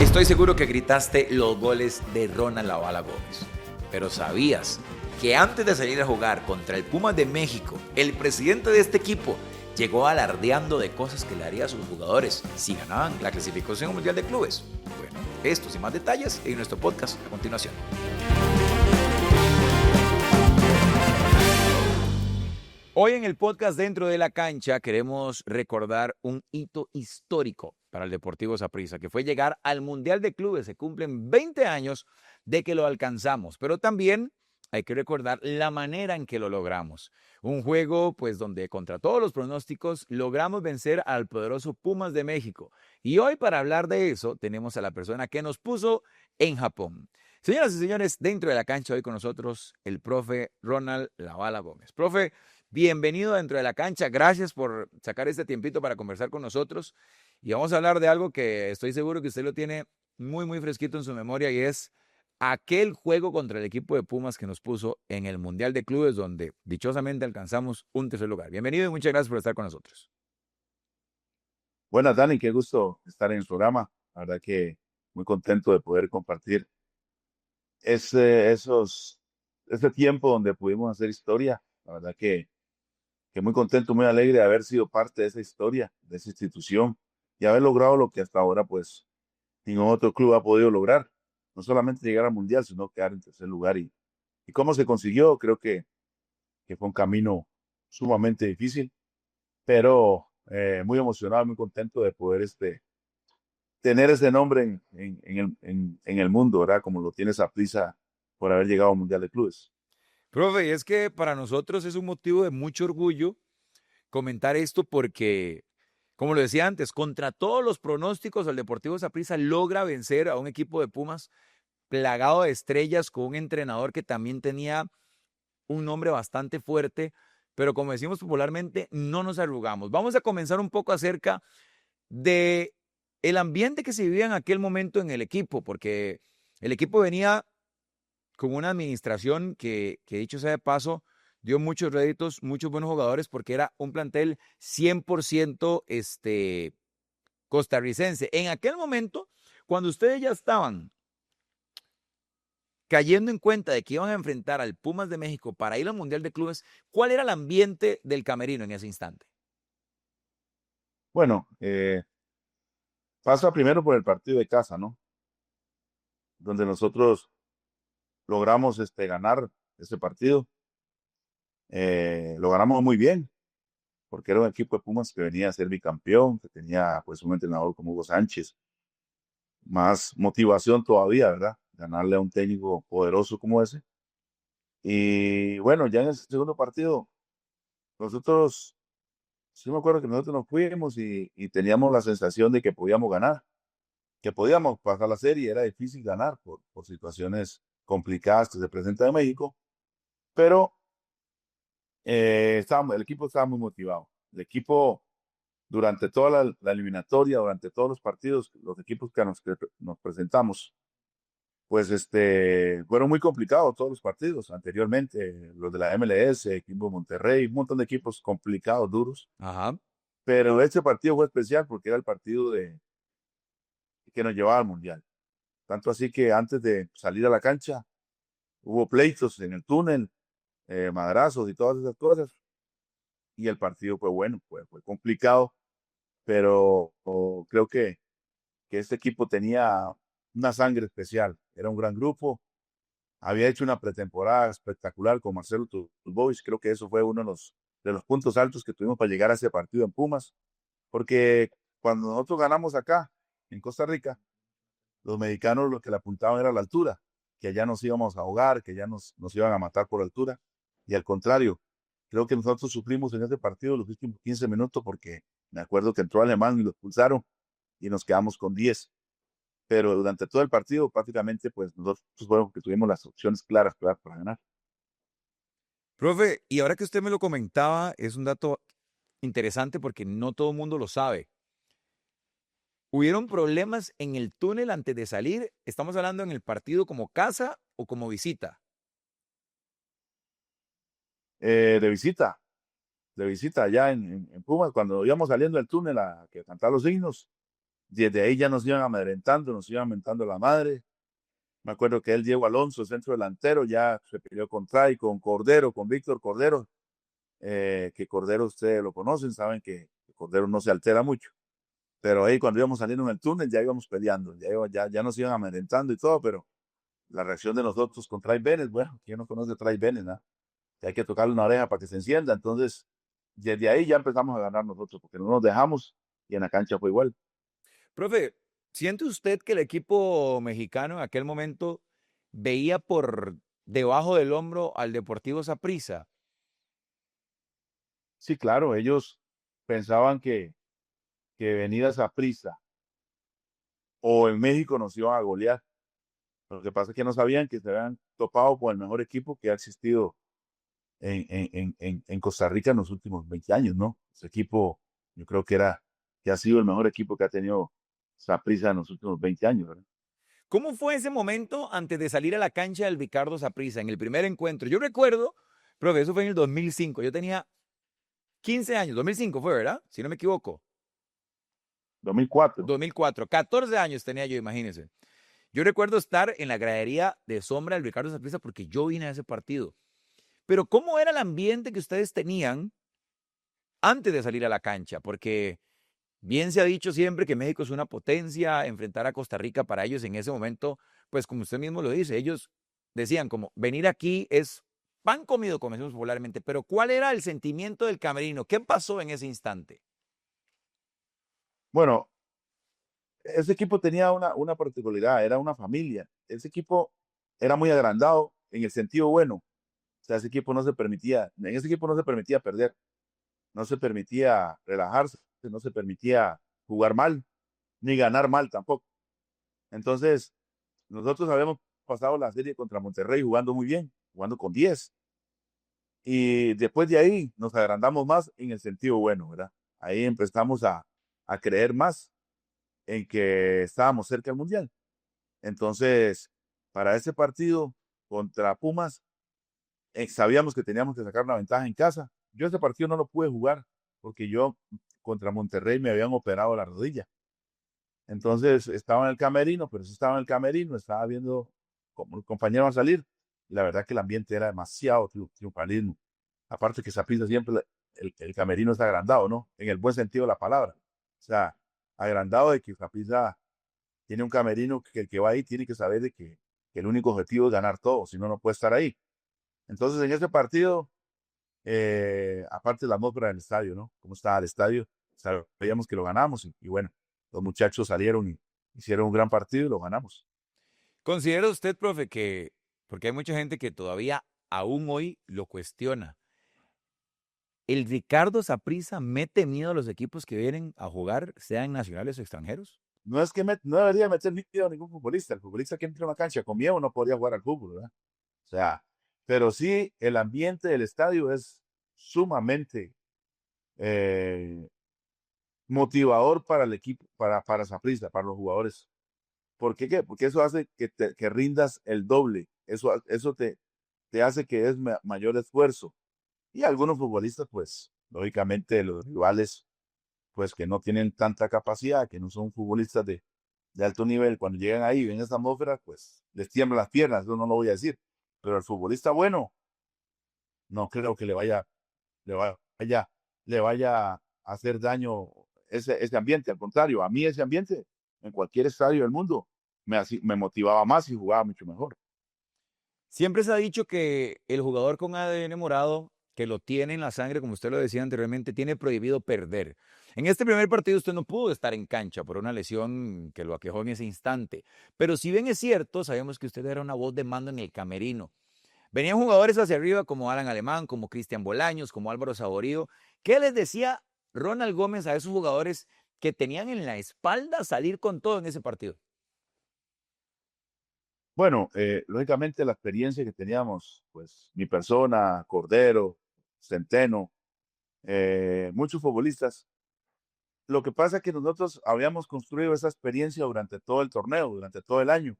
Estoy seguro que gritaste los goles de Ronald La Bala Gómez, pero ¿sabías que antes de salir a jugar contra el Pumas de México, el presidente de este equipo llegó alardeando de cosas que le haría a sus jugadores si ganaban la clasificación mundial de clubes? Bueno, estos y más detalles en nuestro podcast a continuación. Hoy en el podcast Dentro de la Cancha queremos recordar un hito histórico para el Deportivo Saprissa, que fue llegar al Mundial de Clubes. Se cumplen 20 años de que lo alcanzamos, pero también hay que recordar la manera en que lo logramos. Un juego, pues, donde contra todos los pronósticos logramos vencer al poderoso Pumas de México. Y hoy, para hablar de eso, tenemos a la persona que nos puso en Japón. Señoras y señores, Dentro de la Cancha, hoy con nosotros el profe Ronald La Bala Gómez. Profe, bienvenido Dentro de la Cancha. Gracias por sacar este tiempito para conversar con nosotros. Y vamos a hablar de algo que estoy seguro que usted lo tiene muy, muy fresquito en su memoria, y es aquel juego contra el equipo de Pumas que nos puso en el Mundial de Clubes, donde dichosamente alcanzamos un tercer lugar. Bienvenido y muchas gracias por estar con nosotros. Buenas, Dani, qué gusto estar en el programa. La verdad que muy contento de poder compartir ese tiempo donde pudimos hacer historia. La verdad que muy contento, muy alegre de haber sido parte de esa historia, de esa institución y haber logrado lo que hasta ahora, pues, ningún otro club ha podido lograr. No solamente llegar al Mundial, sino quedar en tercer lugar. Y cómo se consiguió, creo que fue un camino sumamente difícil, pero muy emocionado, muy contento de poder tener ese nombre en el mundo, ¿verdad? Como lo tiene Saprissa por haber llegado al Mundial de Clubes. Profe, y es que para nosotros es un motivo de mucho orgullo comentar esto porque, como lo decía antes, contra todos los pronósticos, el Deportivo Saprissa logra vencer a un equipo de Pumas plagado de estrellas, con un entrenador que también tenía un nombre bastante fuerte, pero como decimos popularmente, no nos arrugamos. Vamos a comenzar un poco acerca de el ambiente que se vivía en aquel momento en el equipo, porque el equipo venía con una administración que dicho sea de paso, dio muchos réditos, muchos buenos jugadores, porque era un plantel 100% costarricense. En aquel momento, cuando ustedes ya estaban cayendo en cuenta de que iban a enfrentar al Pumas de México para ir al Mundial de Clubes, ¿cuál era el ambiente del camerino en ese instante? Bueno, pasa primero por el partido de casa, ¿no? Donde nosotros logramos ganar ese partido. Lo ganamos muy bien, porque era un equipo de Pumas que venía a ser bicampeón, que tenía pues un entrenador como Hugo Sánchez, más motivación todavía, ¿verdad? Ganarle a un técnico poderoso como ese. Y bueno, ya en el segundo partido, nosotros sí me acuerdo que nosotros nos fuimos y teníamos la sensación de que podíamos ganar, que podíamos pasar la serie. Era difícil ganar por situaciones complicadas que se presentan en México, pero el equipo estaba muy motivado. El equipo, durante toda la eliminatoria, durante todos los partidos, los equipos que nos presentamos, pues fueron muy complicados todos los partidos anteriormente, los de la MLS, equipo de Monterrey, un montón de equipos complicados, duros. Ajá. Pero este partido fue especial porque era el partido que nos llevaba al Mundial. Tanto así que antes de salir a la cancha hubo pleitos en el túnel, madrazos y todas esas cosas. Y el partido fue bueno, fue complicado, pero creo que este equipo tenía una sangre especial. Era un gran grupo. Había hecho una pretemporada espectacular con Marcelo Tulbovic. Creo que eso fue uno de los puntos altos que tuvimos para llegar a ese partido en Pumas. Porque cuando nosotros ganamos acá, en Costa Rica, los mexicanos lo que le apuntaban era la altura, que allá nos íbamos a ahogar, que ya nos iban a matar por altura. Y al contrario, creo que nosotros sufrimos en este partido los últimos 15 minutos porque me acuerdo que entró Alemán y lo expulsaron y nos quedamos con 10. Pero durante todo el partido prácticamente pues nosotros fuimos que tuvimos las opciones claras para ganar. Profe, y ahora que usted me lo comentaba, es un dato interesante porque no todo el mundo lo sabe. ¿Hubieron problemas en el túnel antes de salir? ¿Estamos hablando en el partido como casa o como visita? De visita, allá en Pumas, cuando íbamos saliendo del túnel a que cantar los himnos, Desde ahí ya nos iban amedrentando, nos iban mentando la madre. Me acuerdo que Diego Alonso, centro delantero, ya se peleó con Tray, con Cordero, con Víctor Cordero, que Cordero ustedes lo conocen, saben que Cordero no se altera mucho. Pero ahí cuando íbamos saliendo en el túnel ya íbamos peleando, ya nos iban amedrentando y todo, pero la reacción de nosotros con Tray Bennett, bueno, ¿quién no conoce a Tray Bennett? ¿No? Que hay que tocarle una oreja para que se encienda. Entonces, desde ahí ya empezamos a ganar nosotros, porque no nos dejamos y en la cancha fue igual. Profe, ¿siente usted que el equipo mexicano en aquel momento veía por debajo del hombro al Deportivo Saprissa? Sí, claro, ellos pensaban que venidas a prisa o en México nos iban a golear. Lo que pasa es que no sabían que se habían topado con el mejor equipo que ha existido en Costa Rica en los últimos 20 años, ¿no? Ese equipo, yo creo que ha sido el mejor equipo que ha tenido Saprissa en los últimos 20 años, ¿verdad? ¿Cómo fue ese momento antes de salir a la cancha del Ricardo Saprissa en el primer encuentro? Yo recuerdo, profe, eso fue en el 2005. Yo tenía 15 años, 2005 fue, ¿verdad? Si no me equivoco. 2004. 2004, 14 años tenía yo, imagínense. Yo recuerdo estar en la gradería de sombra del Ricardo Saprissa porque yo vine a ese partido. Pero ¿cómo era el ambiente que ustedes tenían antes de salir a la cancha? Porque bien se ha dicho siempre que México es una potencia, enfrentar a Costa Rica para ellos en ese momento, pues como usted mismo lo dice, ellos decían como venir aquí es pan comido, como decimos popularmente, pero ¿cuál era el sentimiento del camerino? ¿Qué pasó en ese instante? Bueno, ese equipo tenía una particularidad, era una familia. Ese equipo era muy agrandado en el sentido bueno. O sea, en ese equipo no se permitía perder, no se permitía relajarse, no se permitía jugar mal, ni ganar mal tampoco. Entonces, nosotros habíamos pasado la serie contra Monterrey jugando muy bien, jugando con 10. Y después de ahí nos agrandamos más en el sentido bueno, ¿verdad? Ahí empezamos a creer más en que estábamos cerca del Mundial. Entonces, para ese partido contra Pumas, sabíamos que teníamos que sacar una ventaja en casa. Yo ese partido no lo pude jugar porque yo contra Monterrey me habían operado la rodilla. Entonces estaba en el camerino, pero si estaba en el camerino, estaba viendo como el compañero a salir. Y la verdad que el ambiente era demasiado triunfalismo. Aparte que Saprissa siempre, el camerino es agrandado, ¿no? En el buen sentido de la palabra. O sea, agrandado de que Saprissa tiene un camerino que el que va ahí tiene que saber que el único objetivo es ganar todo, si no, no puede estar ahí. Entonces, en ese partido, aparte de la atmósfera del estadio, ¿no? Cómo estaba el estadio, sabíamos que lo ganamos y bueno, los muchachos salieron y hicieron un gran partido y lo ganamos. ¿Considera usted, profe, que, porque hay mucha gente que todavía aún hoy lo cuestiona, el Ricardo Saprissa mete miedo a los equipos que vienen a jugar, sean nacionales o extranjeros? No es que no debería meter miedo a ningún futbolista. El futbolista que entra a una cancha con miedo no podría jugar al fútbol, ¿verdad? O sea, pero sí, el ambiente del estadio es sumamente eh, motivador para el equipo, para Saprissa, para los jugadores. ¿Por qué? ¿Qué? Porque eso hace que rindas el doble. Eso te hace que des mayor esfuerzo. Y algunos futbolistas, pues, lógicamente, los rivales, pues, que no tienen tanta capacidad, que no son futbolistas de alto nivel, cuando llegan ahí y ven esa atmósfera, pues, les tiemblan las piernas, eso no lo voy a decir. Pero el futbolista bueno, no creo que le vaya, le vaya a hacer daño ese ambiente. Al contrario, a mí ese ambiente, en cualquier estadio del mundo, me motivaba más y jugaba mucho mejor. Siempre se ha dicho que el jugador con ADN morado, que lo tiene en la sangre, como usted lo decía anteriormente, tiene prohibido perder. En este primer partido usted no pudo estar en cancha por una lesión que lo aquejó en ese instante. Pero si bien es cierto, sabemos que usted era una voz de mando en el camerino. Venían jugadores hacia arriba como Alan Alemán, como Cristian Bolaños, como Álvaro Saborío. ¿Qué les decía Ronald Gómez a esos jugadores que tenían en la espalda salir con todo en ese partido? Bueno, lógicamente la experiencia que teníamos, pues mi persona, Cordero, Centeno, muchos futbolistas. Lo que pasa es que nosotros habíamos construido esa experiencia durante todo el torneo, durante todo el año.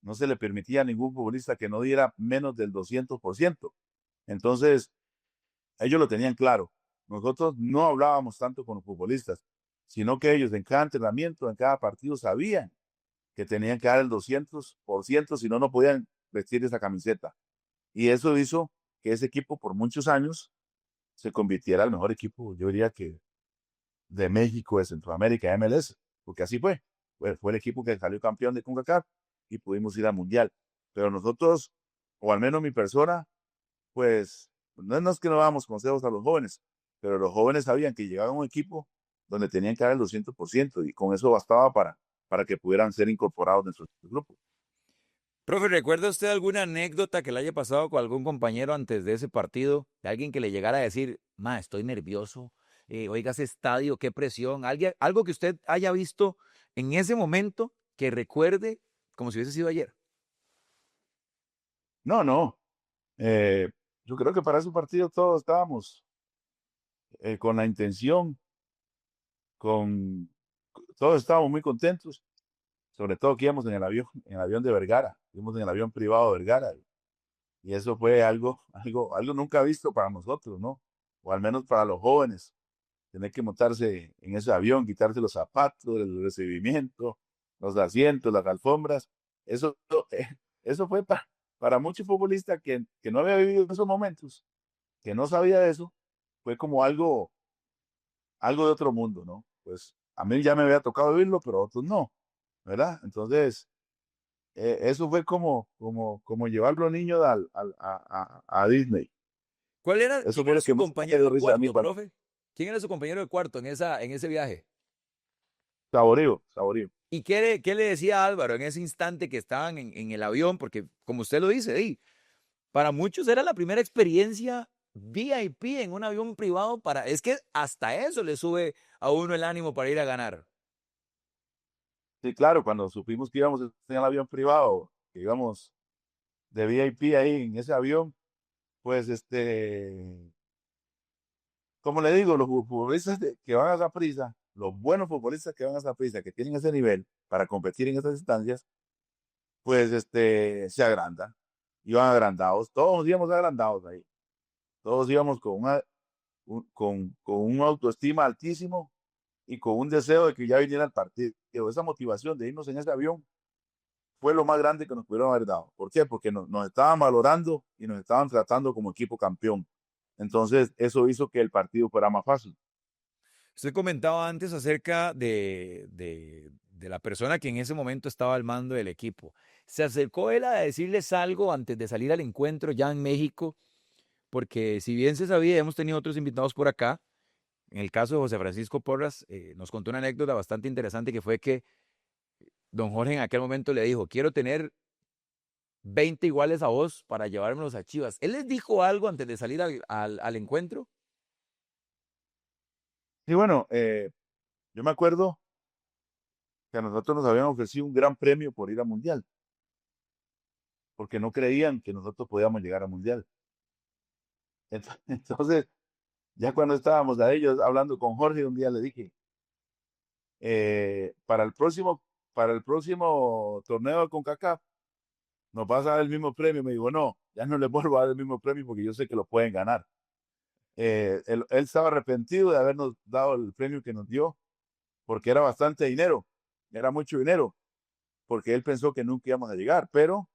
No se le permitía a ningún futbolista que no diera menos del 200%. Entonces, ellos lo tenían claro. Nosotros no hablábamos tanto con los futbolistas, sino que ellos en cada entrenamiento, en cada partido sabían que tenían que dar el 200%, si no, no podían vestir esa camiseta. Y eso hizo que ese equipo por muchos años se convirtiera al mejor equipo, yo diría que de México, de Centroamérica, de MLS, porque así fue. Fue el equipo que salió campeón de CONCACAF y pudimos ir al Mundial. Pero nosotros, o al menos mi persona, pues no es que no dábamos consejos a los jóvenes, pero los jóvenes sabían que llegaban a un equipo donde tenían que dar el 200% y con eso bastaba para que pudieran ser incorporados dentro del grupo. Profe, ¿recuerda usted alguna anécdota que le haya pasado con algún compañero antes de ese partido? De alguien que le llegara a decir, ma, estoy nervioso, oiga ese estadio, qué presión, algo que usted haya visto en ese momento que recuerde como si hubiese sido ayer. No, no. eh, yo creo que para ese partido todos estábamos con la intención, con todos estábamos muy contentos, sobre todo que íbamos en el avión de Vergara, íbamos en el avión privado de Vergara, y eso fue algo nunca visto para nosotros, ¿no? O al menos para los jóvenes, tener que montarse en ese avión, quitarse los zapatos, el recibimiento, los asientos, las alfombras, eso, eso fue para muchos futbolistas que no había vivido esos momentos, que no sabía de eso, fue como algo de otro mundo, ¿no? Pues a mí ya me había tocado vivirlo, pero a otros no, ¿verdad? Entonces, eso fue como llevar a los niños a Disney. Eso ¿Quién fue era lo que su más me compañero dio de risa a mí cuarto, cuando profe? ¿Quién era su compañero de cuarto en ese viaje? saborío, saborío. ¿Y qué le decía a Álvaro en ese instante que estaban en el avión? Porque, como usted lo dice, para muchos era la primera experiencia VIP en un avión privado es que hasta eso le sube a uno el ánimo para ir a ganar. Sí, claro, cuando supimos que íbamos en el avión privado, que íbamos de VIP ahí en ese avión, pues como le digo, los futbolistas que van a esa prisa, los buenos futbolistas que van a esa prisa, que tienen ese nivel para competir en esas instancias, pues se agrandan. Iban agrandados, todos íbamos agrandados ahí. Todos íbamos con un autoestima altísimo y con un deseo de que ya viniera el partido. Esa motivación de irnos en ese avión fue lo más grande que nos pudieron haber dado. ¿Por qué? Porque nos estaban valorando y nos estaban tratando como equipo campeón. Entonces, eso hizo que el partido fuera más fácil. Usted comentaba antes acerca de la persona que en ese momento estaba al mando del equipo. ¿Se acercó él a decirles algo antes de salir al encuentro ya en México? Porque si bien se sabía, hemos tenido otros invitados por acá. En el caso de José Francisco Porras, nos contó una anécdota bastante interesante que fue que don Jorge en aquel momento le dijo, quiero tener 20 iguales a vos para llevármelos a Chivas. ¿Él les dijo algo antes de salir al encuentro? Y bueno, yo me acuerdo que a nosotros nos habían ofrecido un gran premio por ir al Mundial, porque no creían que nosotros podíamos llegar al Mundial. Entonces, ya cuando estábamos a ellos hablando con Jorge, un día le dije, eh, para el próximo, para el próximo torneo de CONCACAF, nos vas a dar el mismo premio. Me dijo, no, ya no les vuelvo a dar el mismo premio porque yo sé que lo pueden ganar. Él estaba arrepentido de habernos dado el premio que nos dio porque era bastante dinero, era mucho dinero, porque él pensó que nunca íbamos a llegar, pero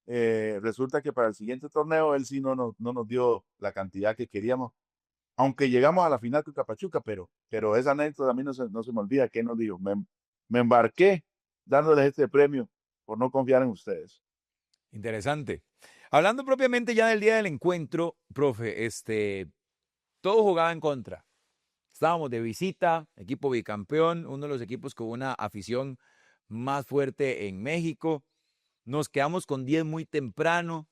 resulta que para el siguiente torneo él sí no nos dio la cantidad que queríamos, aunque llegamos a la final con Capachuca, pero esa anécdota a mí no se me olvida que él nos dijo, me embarqué dándoles este premio por no confiar en ustedes. Interesante. Hablando propiamente ya del día del encuentro, profe, todo jugaba en contra. Estábamos de visita, equipo bicampeón, uno de los equipos con una afición más fuerte en México. Nos quedamos con 10 muy temprano,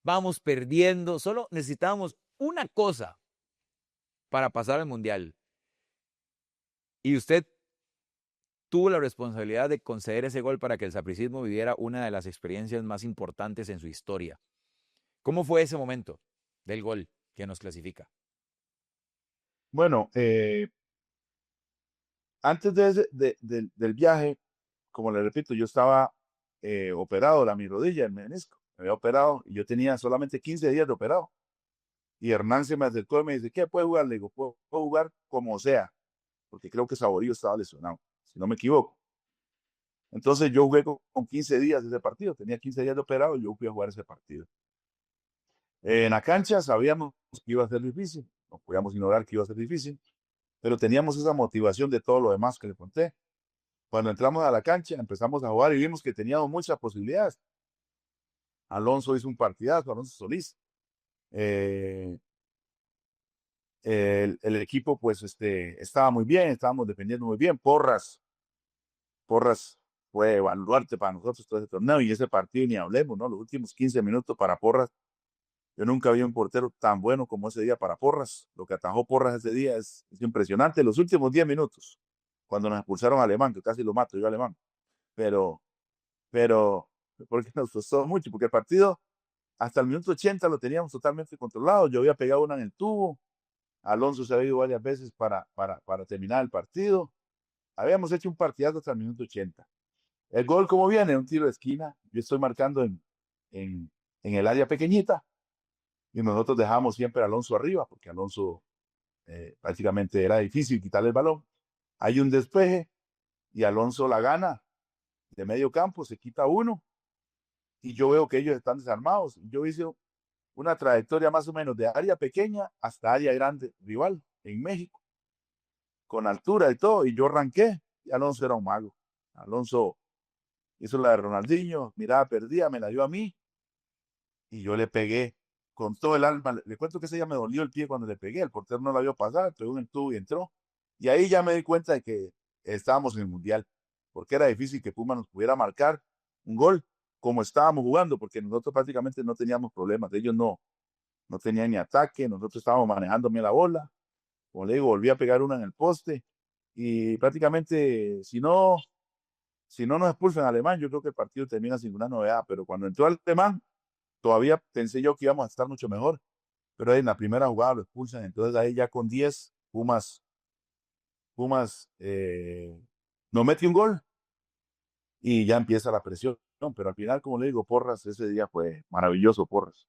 vamos perdiendo, solo necesitábamos una cosa para pasar al Mundial. Y usted tuvo la responsabilidad de conceder ese gol para que el sapricismo viviera una de las experiencias más importantes en su historia. ¿Cómo fue ese momento del gol que nos clasifica? Bueno, antes del viaje, como le repito, yo estaba operado de mi rodilla, el menisco. Me había operado y yo tenía solamente 15 días de operado. Y Hernán se me acercó y me dice, ¿qué puede jugar? Le digo, puedo jugar como sea. porque creo que Saborío estaba lesionado, si no me equivoco. Entonces yo jugué con 15 días ese partido, tenía 15 días de operado y yo fui a jugar ese partido. En la cancha sabíamos que iba a ser difícil, no podíamos ignorar que iba a ser difícil, pero teníamos esa motivación de todo lo demás que le conté. Cuando entramos a la cancha, empezamos a jugar y vimos que teníamos muchas posibilidades. Alonso hizo un partidazo, Alonso Solís. Eh, el equipo, pues, estaba muy bien, estábamos defendiendo muy bien. Porras fue baluarte para nosotros todo ese torneo y ese partido ni hablemos, ¿no? Los últimos 15 minutos para Porras. Yo nunca vi un portero tan bueno como ese día para Porras. Lo que atajó Porras ese día es impresionante. Los últimos 10 minutos, cuando nos expulsaron a Alemán, que casi lo mato yo a Alemán. Pero, pero, porque nos costó mucho, porque el partido hasta el minuto 80 lo teníamos totalmente controlado. Yo había pegado una en el tubo. Alonso se había ido varias veces para terminar el partido. Habíamos hecho un partidazo hasta el minuto 80. El gol, ¿cómo viene? Un tiro de esquina. Yo estoy marcando en, en el área pequeñita y nosotros dejamos siempre a Alonso arriba, porque Alonso prácticamente era difícil quitarle el balón. Hay un despeje y Alonso la gana de medio campo, se quita uno y yo veo que ellos están desarmados. Yo hice una trayectoria más o menos de área pequeña hasta área grande rival en México, con altura y todo, y yo arranqué y Alonso era un mago. Alonso hizo la de Ronaldinho, mirada perdida, me la dio a mí y yo le pegué con todo el alma. Le cuento que ese día me dolió el pie cuando le pegué, el portero no la vio pasar, pegó en el tubo y entró. Y ahí ya me di cuenta de que estábamos en el Mundial, porque era difícil que Puma nos pudiera marcar un gol como estábamos jugando, porque nosotros prácticamente no teníamos problemas, ellos no tenían ni ataque, nosotros estábamos manejando bien la bola, como le digo, volví a pegar una en el poste, y prácticamente si no nos expulsan a Alemán, yo creo que el partido termina sin una novedad, pero cuando entró Alemán, todavía pensé yo que íbamos a estar mucho mejor, pero ahí en la primera jugada lo expulsan, entonces ahí ya con 10, Pumas no mete un gol y ya empieza la presión, pero al final, como le digo, Porras, ese día fue maravilloso, Porras.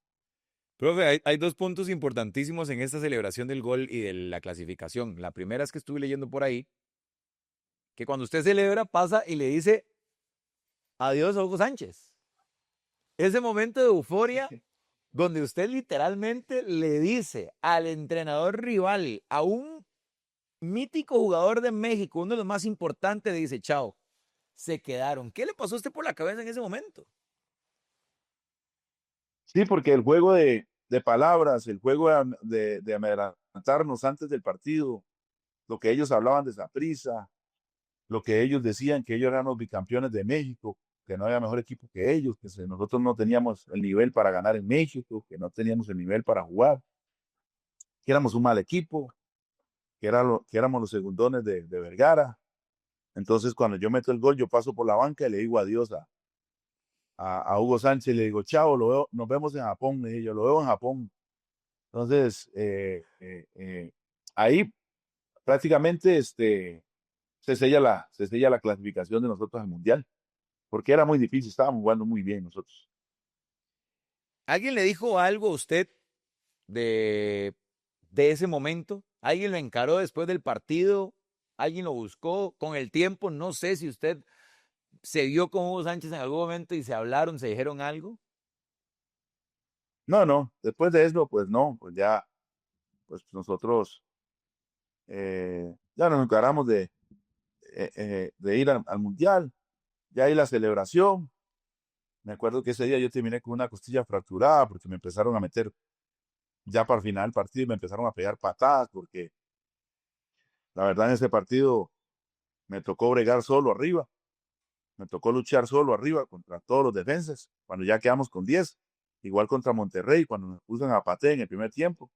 Profe, hay dos puntos importantísimos en esta celebración del gol y de la clasificación. La primera es que estuve leyendo por ahí que cuando usted celebra pasa y le dice adiós a Hugo Sánchez. Ese momento de euforia donde usted literalmente le dice al entrenador rival, a un mítico jugador de México, uno de los más importantes, le dice, chao, se quedaron. ¿Qué le pasó a usted por la cabeza en ese momento? Sí, porque el juego de palabras, el juego de amedrentarnos antes del partido, lo que ellos hablaban de Saprissa, lo que ellos decían que ellos eran los bicampeones de México, que no había mejor equipo que ellos, que nosotros no teníamos el nivel para ganar en México, que no teníamos el nivel para jugar, que éramos un mal equipo, que éramos los segundones de Vergara. Entonces, cuando yo meto el gol, yo paso por la banca y le digo adiós a Hugo Sánchez, le digo, chao, nos vemos en Japón, le dije, yo lo veo en Japón. Entonces, ahí prácticamente se sella la clasificación de nosotros al Mundial, porque era muy difícil, estábamos jugando muy bien nosotros. ¿Alguien le dijo algo a usted de, de ese momento? ¿Alguien lo encaró después del partido? ¿Alguien lo buscó con el tiempo? No sé si usted se vio con Hugo Sánchez en algún momento y se hablaron, se dijeron algo. No, no, después de eso, pues no, pues ya, pues nosotros ya nos encargamos de ir al Mundial, ya ahí la celebración. Me acuerdo que ese día yo terminé con una costilla fracturada porque me empezaron a meter ya para el final del partido y me empezaron a pegar patadas porque la verdad en ese partido me tocó bregar solo arriba, me tocó luchar solo arriba contra todos los defensas cuando ya quedamos con 10, igual contra Monterrey cuando nos puso a Paté en el primer tiempo.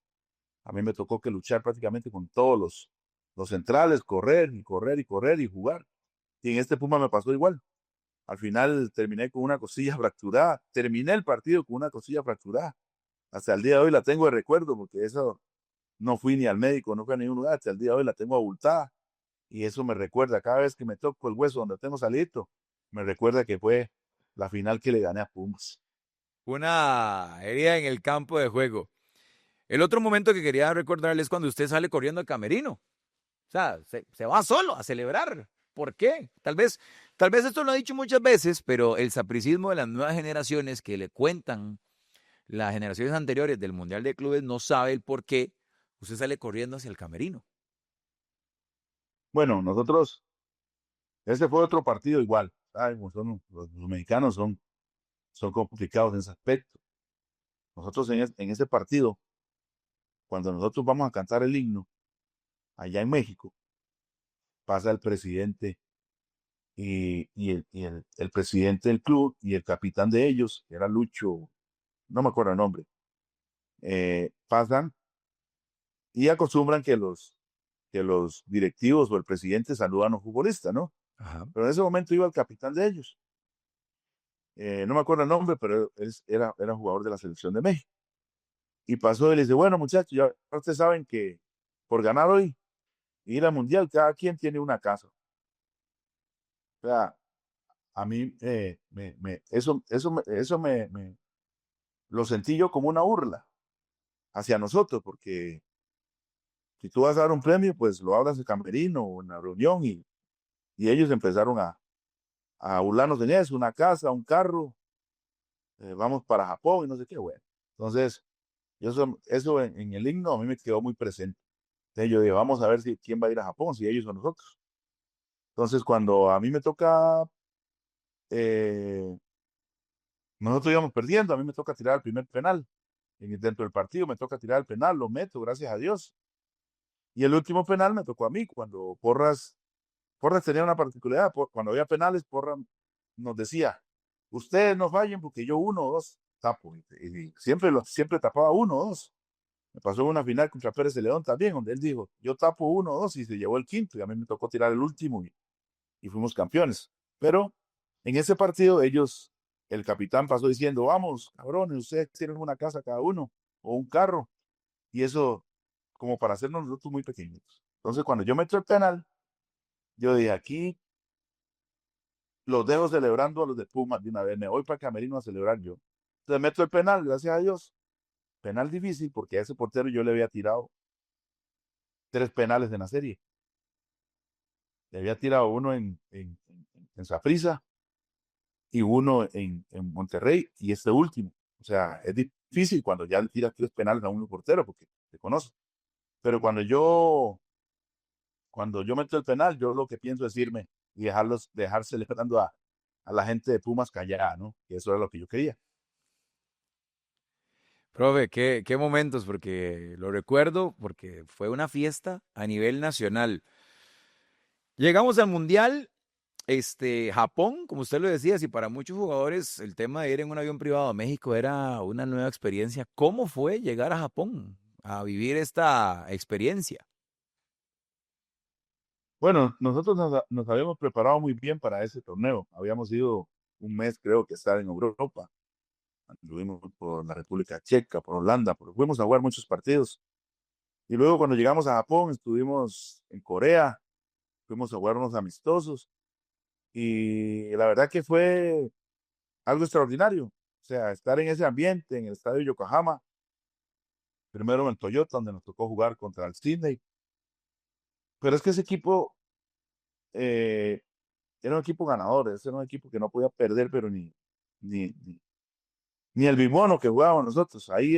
A mí me tocó que luchar prácticamente con todos los centrales, correr y correr y correr y jugar. Y en este Puma me pasó igual. Al final terminé con una costilla fracturada, terminé el partido con una costilla fracturada. Hasta el día de hoy la tengo de recuerdo porque eso no fui ni al médico, no fui a ningún lugar, hasta el día de hoy la tengo abultada y eso me recuerda, cada vez que me toco el hueso donde tengo salito, me recuerda que fue la final que le gané a Pumas. Una herida en el campo de juego. El otro momento que quería recordarles es cuando usted sale corriendo al camerino. O sea, se va solo a celebrar. ¿Por qué? Tal vez esto lo he dicho muchas veces, pero el sapricismo de las nuevas generaciones que le cuentan las generaciones anteriores del Mundial de Clubes no sabe el por qué usted sale corriendo hacia el camerino. Bueno, nosotros, ese fue otro partido igual, ¿sabes? Los mexicanos son complicados en ese aspecto. Nosotros en ese partido, cuando nosotros vamos a cantar el himno, allá en México, pasa el presidente el presidente del club y el capitán de ellos, que era Lucho, no me acuerdo el nombre, pasan y acostumbran que los directivos o el presidente saludan a los futbolistas, ¿no? Ajá. Pero en ese momento iba el capitán de ellos, no me acuerdo el nombre, pero era jugador de la selección de México. Y pasó y le dice, bueno muchachos, ya ustedes saben que por ganar hoy, ir al mundial, cada quien tiene una casa. O sea, a mí lo sentí yo como una burla hacia nosotros, porque si tú vas a dar un premio, pues lo hablas en camerino o en la reunión y ellos empezaron a burlarnos de eso, una casa, un carro, vamos para Japón y no sé qué, bueno. Entonces, eso en el himno a mí me quedó muy presente. Entonces yo digo, vamos a ver si quién va a ir a Japón, si ellos o nosotros. Entonces, cuando a mí me toca, eh, nosotros íbamos perdiendo, a mí me toca tirar el primer penal. Dentro del partido me toca tirar el penal, lo meto, gracias a Dios. Y el último penal me tocó a mí, cuando Porras tenía una particularidad, cuando había penales, Porras nos decía, ustedes no fallen porque yo uno o dos tapo. Y siempre tapaba uno o dos. Me pasó en una final contra Pérez de León también, donde él dijo, yo tapo uno o dos y se llevó el quinto y a mí me tocó tirar el último y fuimos campeones. Pero en ese partido el capitán pasó diciendo, vamos, cabrones, ustedes tienen una casa cada uno o un carro. Y eso como para hacernos nosotros muy pequeñitos. Entonces, cuando yo meto el penal, yo dije, aquí los dejo celebrando a los de Pumas de una vez, me voy para Camerino a celebrar yo. Entonces meto el penal, gracias a Dios. Penal difícil porque a ese portero yo le había tirado 3 penales en la serie. Le había tirado uno en Saprissa y uno en Monterrey y este último. O sea, es difícil cuando ya le tiras 3 penales a un portero porque te conoce. Pero cuando yo meto el penal, yo lo que pienso es irme y dejar celebrando a la gente de Pumas callada, ¿no? Que eso era lo que yo quería. Profe, qué momentos, porque lo recuerdo, porque fue una fiesta a nivel nacional. Llegamos al Mundial, Japón, como usted lo decía, si para muchos jugadores el tema de ir en un avión privado a México era una nueva experiencia, ¿cómo fue llegar a Japón a vivir esta experiencia? Bueno, nosotros nos habíamos preparado muy bien para ese torneo. Habíamos ido un mes, creo que, estar en Europa. Estuvimos por la República Checa, por Holanda, fuimos a jugar muchos partidos. Y luego cuando llegamos a Japón, estuvimos en Corea, fuimos a jugar unos amistosos. Y la verdad que fue algo extraordinario. O sea, estar en ese ambiente, en el estadio Yokohama, primero en Toyota, donde nos tocó jugar contra el Sydney. Pero es que ese equipo eh, era un equipo ganador, ese era un equipo que no podía perder, pero ni, ni, ni el Big Mono que jugábamos nosotros. Ahí,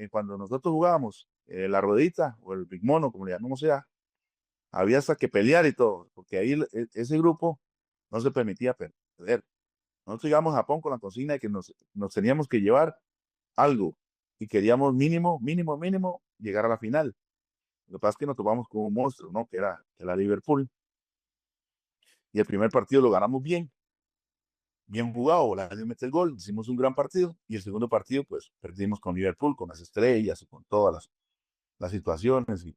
cuando nosotros jugábamos, la ruedita o el Big Mono, como le llamamos sea, había hasta que pelear y todo, porque ahí ese grupo no se permitía perder. Nosotros llegamos a Japón con la consigna de que nos teníamos que llevar algo y queríamos mínimo, mínimo, mínimo llegar a la final. Lo que pasa es que nos topamos con un monstruo, ¿no? Que era Liverpool. Y el primer partido lo ganamos bien jugado, la gente mete el gol, hicimos un gran partido. Y el segundo partido, pues perdimos con Liverpool, con las estrellas, con todas las situaciones y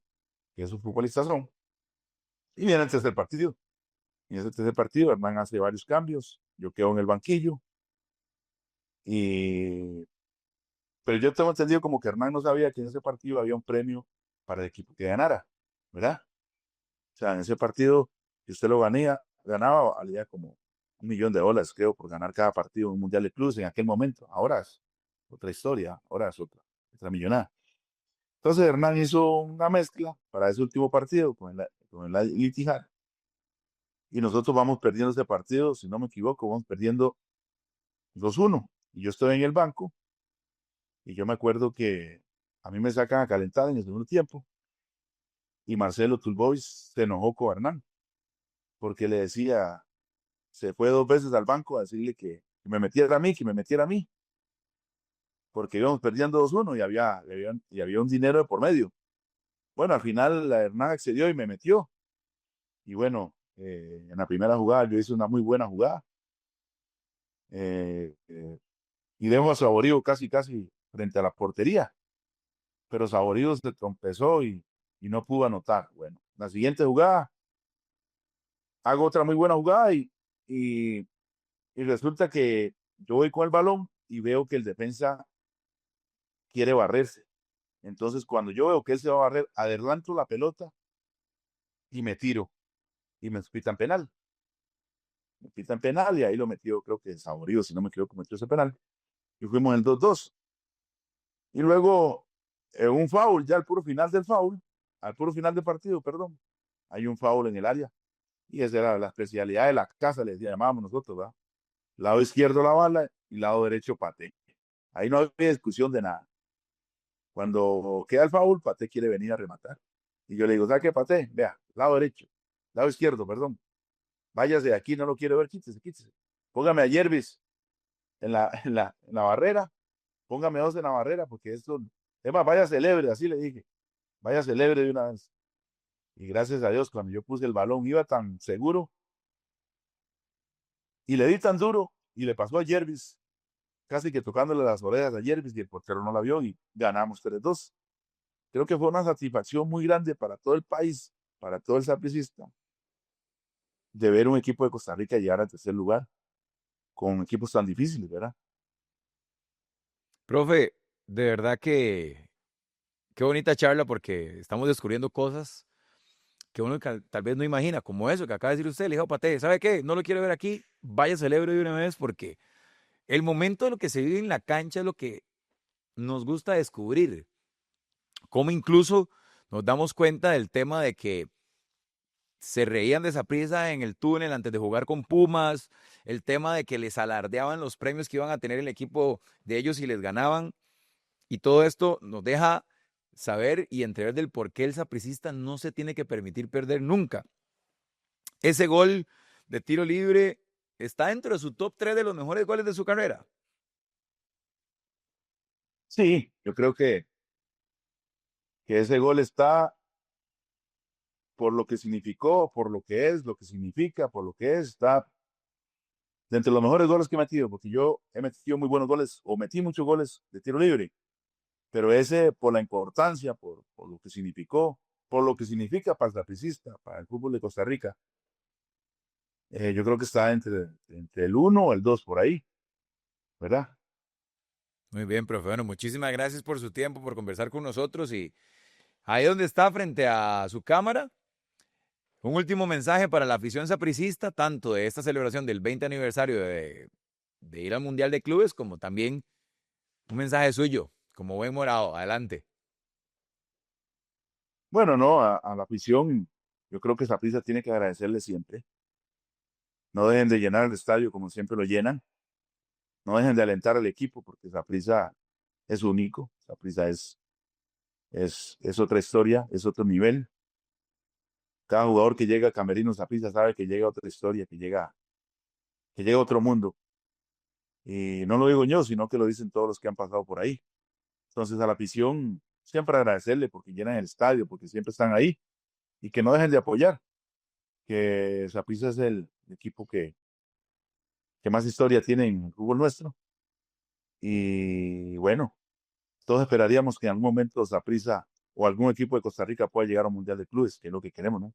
que esos futbolistas son. Y viene el tercer partido. Y en ese tercer partido, Hernán hace varios cambios. Yo quedo en el banquillo. Y pero yo tengo entendido como que Hernán no sabía que en ese partido había un premio para el equipo que ganara, ¿verdad? O sea, en ese partido, si usted ganaba, valía como $1 millón, creo, por ganar cada partido en un Mundial de Clubes en aquel momento. Ahora es otra historia, ahora es otra millonada. Entonces Hernán hizo una mezcla para ese último partido con con el Al-Ittihad, y nosotros vamos perdiendo ese partido, si no me equivoco, vamos perdiendo 2-1, y yo estoy en el banco, y yo me acuerdo que a mí me sacan a calentar en el segundo tiempo, y Marcelo Tulbois se enojó con Hernán, porque le decía, se fue 2 veces al banco a decirle que me metiera a mí, que me metiera a mí, porque íbamos perdiendo 2-1 y había un dinero de por medio. Bueno, al final la Hernán accedió y me metió. Y bueno, en la primera jugada yo hice una muy buena jugada. eh, eh, y dejo a Saborío casi, casi frente a la portería. Pero Saborío se trompezó y no pudo anotar. Bueno, la siguiente jugada, hago otra muy buena jugada y, y resulta que yo voy con el balón y veo que el defensa quiere barrerse. Entonces, cuando yo veo que él se va a barrer, adelanto la pelota y me tiro y me pitan penal. Me pitan penal y ahí lo metió, creo que Saborío, si no me equivoco, metió ese penal. Y fuimos en el 2-2. Y luego, un foul, ya al puro final del foul, al puro final del partido, perdón, hay un foul en el área. Y esa era la especialidad de la casa, le llamábamos nosotros, ¿verdad? Lado izquierdo la bala y lado derecho Paté. Ahí no había discusión de nada. Cuando queda el foul, Paté quiere venir a rematar. Y yo le digo, ¿sabe qué, Paté? Vea, lado derecho, lado izquierdo, perdón. Váyase de aquí, no lo quiero ver, quítese, quítese. Póngame a Jervis en la barrera, póngame 2 en la barrera, porque esto, es más, vaya celebre, así le dije, vaya celebre de una vez. Y gracias a Dios, cuando yo puse el balón, iba tan seguro y le di tan duro y le pasó a Jervis, casi que tocándole las orejas a Jervis y el portero no la vio y ganamos 3-2. Creo que fue una satisfacción muy grande para todo el país, para todo el sapricista, de ver un equipo de Costa Rica llegar al tercer lugar con equipos tan difíciles, ¿verdad? Profe, de verdad que qué bonita charla porque estamos descubriendo cosas que uno tal vez no imagina, como eso que acaba de decir usted, le dijo a Pate, ¿sabe qué? No lo quiero ver aquí, vaya, celebre de una vez porque el momento de lo que se vive en la cancha es lo que nos gusta descubrir. Como incluso nos damos cuenta del tema de que se reían de Saprissa en el túnel antes de jugar con Pumas, el tema de que les alardeaban los premios que iban a tener el equipo de ellos si les ganaban, y todo esto nos deja saber y entrever del por qué el sapricista no se tiene que permitir perder nunca. Ese gol de tiro libre está dentro de su top 3 de los mejores goles de su carrera. Sí, yo creo que ese gol está por lo que significó, por lo que es, lo que significa, por lo que es, está de entre los mejores goles que he metido, porque yo he metido muy buenos goles, o metí muchos goles de tiro libre, pero ese por la importancia, por lo que significó, por lo que significa para el sapricista, para el fútbol de Costa Rica, yo creo que está entre el 1 o el 2 por ahí, ¿verdad? Muy bien, profe. Bueno, muchísimas gracias por su tiempo, por conversar con nosotros y ahí donde está frente a su cámara, un último mensaje para la afición sapricista, tanto de esta celebración del 20 aniversario de ir al Mundial de Clubes, como también un mensaje suyo, como buen morado. Adelante. Bueno, no, a la afición, yo creo que Saprissa tiene que agradecerle siempre. No dejen de llenar el estadio como siempre lo llenan. No dejen de alentar al equipo porque Saprissa es único. Saprissa es otra historia, es otro nivel. Cada jugador que llega a Camerino Saprissa sabe que llega a otra historia, que llega a otro mundo. Y no lo digo yo, sino que lo dicen todos los que han pasado por ahí. Entonces a la afición siempre agradecerle porque llenan el estadio, porque siempre están ahí y que no dejen de apoyar, que Saprissa es el equipo que más historia tiene en el fútbol nuestro. Y bueno, todos esperaríamos que en algún momento Saprissa o algún equipo de Costa Rica pueda llegar a un Mundial de Clubes, que es lo que queremos, ¿no?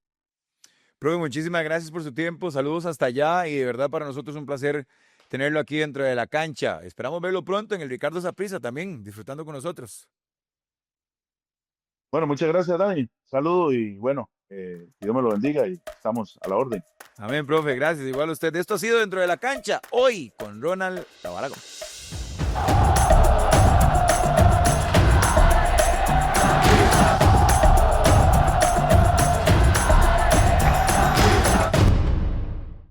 Profe, muchísimas gracias por su tiempo. Saludos hasta allá y de verdad para nosotros es un placer tenerlo aquí dentro de la cancha. Esperamos verlo pronto en el Ricardo Saprissa también, disfrutando con nosotros. Bueno, muchas gracias, Dani. Saludo y bueno, que Dios me lo bendiga y estamos a la orden. Amén, profe. Gracias. Igual a usted. Esto ha sido dentro de la cancha hoy con Ronald Tabarago.